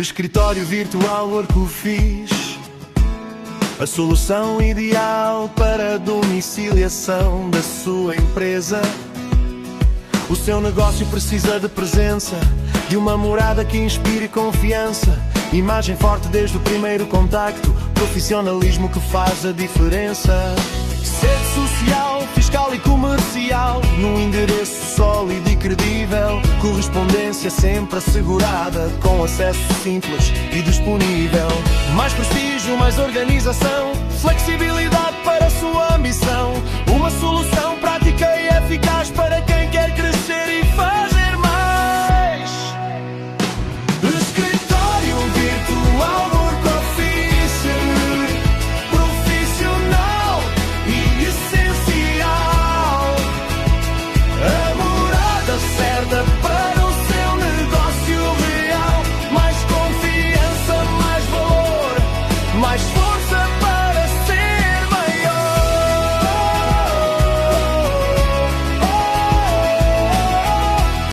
Escritório virtual Workoffice, a solução ideal para a domiciliação da sua empresa. O seu negócio precisa de presença, de uma morada que inspire confiança, imagem forte desde o primeiro contacto, profissionalismo que faz a diferença. Sede social, fiscal e comercial, num endereço sólido e credível, correspondência sempre assegurada, com acesso simples e disponível. Mais prestígio, mais organização, flexibilidade para a sua ambição, uma solução prática e eficaz para quem quer